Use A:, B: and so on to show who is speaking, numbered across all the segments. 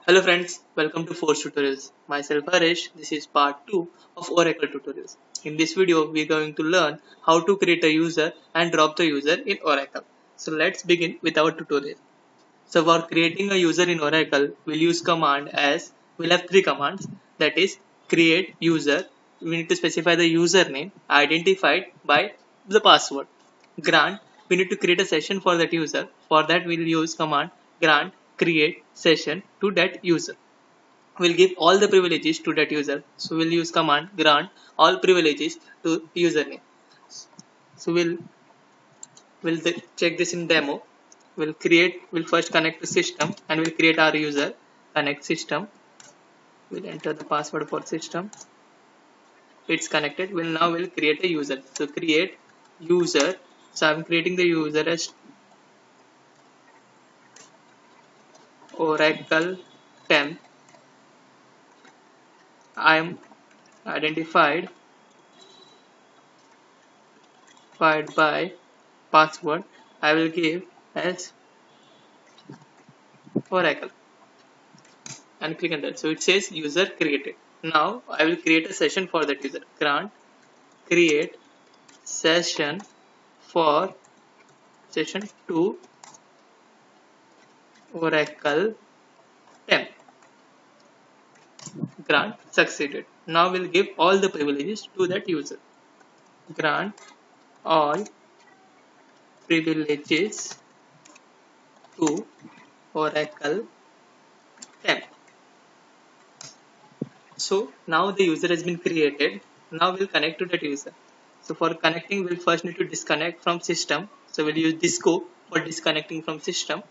A: Hello friends, welcome to Force Tutorials. Myself Harish, this is part 2 of Oracle tutorials. In this video, we are going to learn how to create a user and drop the user in Oracle. So let's begin with our tutorial. So for creating a user in Oracle, we'll use command as, we'll have three commands, that is create user, we need to specify the username identified by the password. Grant, we need to create a session for that user. For that we'll use command grant create session to that user. We'll give all the privileges to that user. So we'll use command grant all privileges to username. So we'll check this in demo. We'll first connect to system and we'll create our user. Connect system. We'll enter the password for system. It's connected. We'll create a user. So create user. So I'm creating the user as Oracle temp. I'm identified by password. I will give as Oracle and click enter. So it says user created. Now I will create a session for that user. Grant create session for session 2 Oracle temp. Grant succeeded. Now we'll give all the privileges to that user. Grant all privileges to Oracle temp. So now the user has been created. Now we'll connect to that user. So for connecting, we'll first need to disconnect from system. So we'll use disco for disconnecting from system.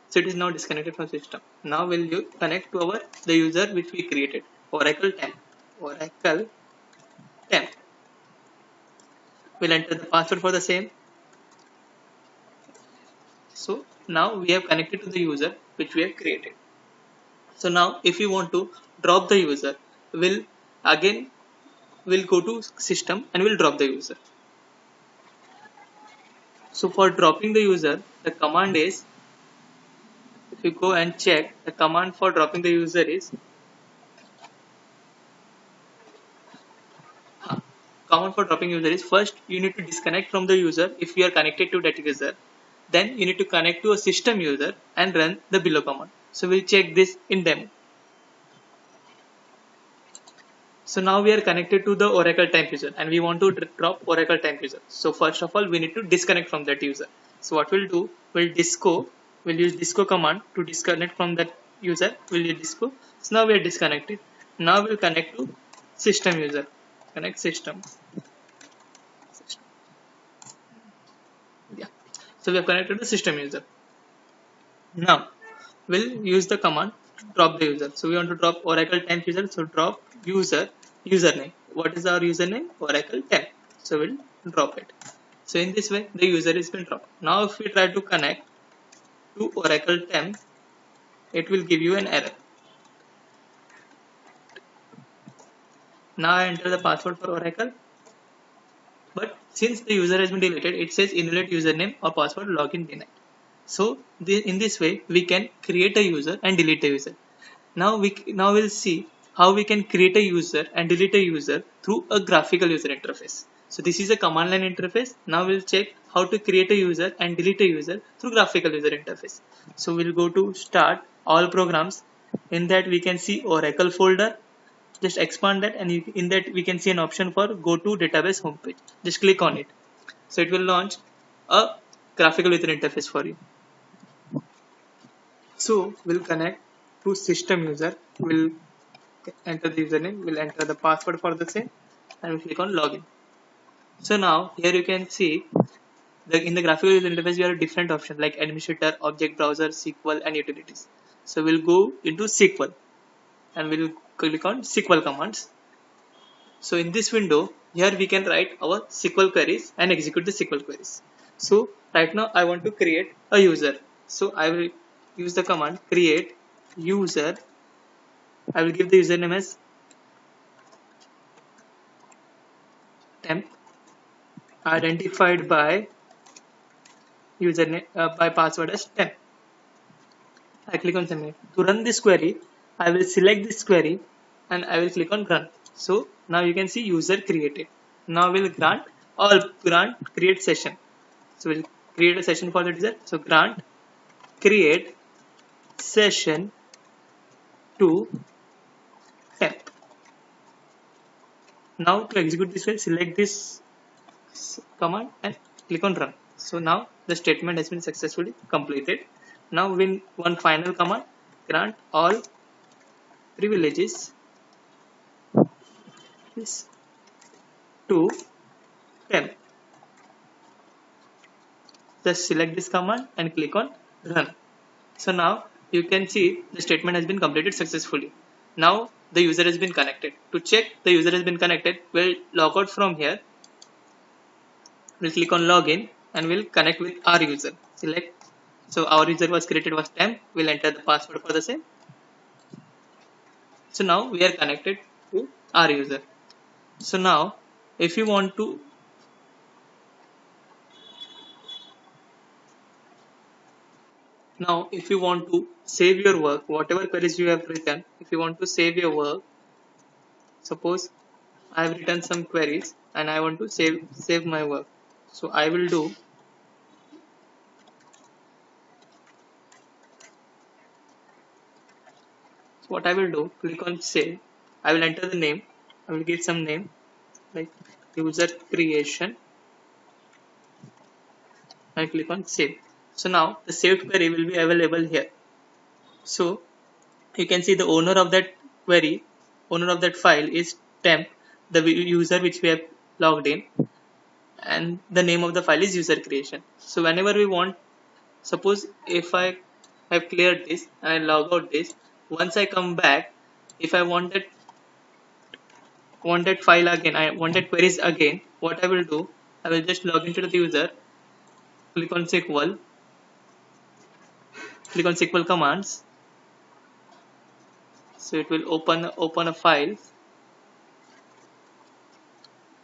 A: So it is now disconnected from system. Now we'll connect to the user which we created. Oracle temp. Oracle temp. We'll enter the password for the same. So now we have connected to the user which we have created. So now if you want to drop the user, again we'll go to system and we'll drop the user. So for dropping the user, the command is, if you go and check, the command for dropping the user is command for dropping user is, first you need to disconnect from the user if you are connected to that user. Then you need to connect to a system user and run the below command. So we'll check this in demo. So now we are connected to the Oracle temp user and we want to drop Oracle temp user. So first of all, we need to disconnect from that user. So what we'll do, we'll use disco command to disconnect from that user. We'll use disco. So now we are disconnected. Now we'll connect to system user. Connect system. Yeah. So we have connected to system user. Now we'll use the command to drop the user. So we want to drop Oracle temp user. So drop user username. What is our username? Oracle temp. So we'll drop it. So in this way the user is been dropped. Now if we try to connect to Oracle temp, it will give you an error. Now I enter the password for Oracle. But since the user has been deleted, it says invalid username or password login denied. So in this way we can create a user and delete a user. Now we'll see how we can create a user and delete a user through a graphical user interface. So this is a command line interface. Now we'll check how to create a user and delete a user through graphical user interface. So we'll go to start all programs. In that we can see Oracle folder. Just expand that and in that we can see an option for go to database homepage. Just click on it. So it will launch a graphical user interface for you. So we'll connect to system user. We'll enter the username, we'll enter the password for the same and we'll click on login. So now here you can see in the graphical user interface we have different options like administrator, object browser, SQL and utilities. So we'll go into SQL and we'll click on SQL commands. So in this window here we can write our SQL queries and execute the SQL queries. So right now I want to create a user. So I will use the command create user. I will give the username as temp identified by username by password as temp. I click on submit. To run this query, I will select this query and I will click on run. So now you can see user created. Now we'll grant create session. So we'll create a session for the user. So grant create session to temp. Now to execute this file, select this command and click on run. So now the statement has been successfully completed. Now one final command, grant all privileges is to temp. Just select this command and click on run. So now you can see the statement has been completed successfully. Now the user has been connected. To check the user has been connected, we'll log out from here. We'll click on login and we'll connect with our user. Select. So our user was created was temp. We'll enter the password for the same. So now we are connected to our user. So now if you want to save your work, whatever queries you have written, if you want to save your work, suppose I have written some queries and I want to save my work. So I will do what I will do, click on save. I will enter the name. I will give some name like user creation and click on save. So now the saved query will be available here. So you can see the owner of that query, owner of that file is temp, the user which we have logged in, and the name of the file is user creation. So whenever we want, suppose if I have cleared this and I log out this, once I come back, if I want that file again, I want that queries again, what I will do, I will just log into the user, click on SQL, click on SQL commands. So it will open a file.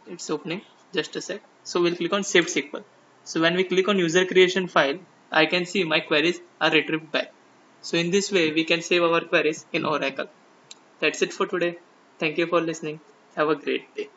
A: It's opening, just a sec. So we'll click on saved SQL. So when we click on user creation file, I can see my queries are retrieved back. So in this way we can save our queries in Oracle. That's it for today. Thank you for listening. Have a great day.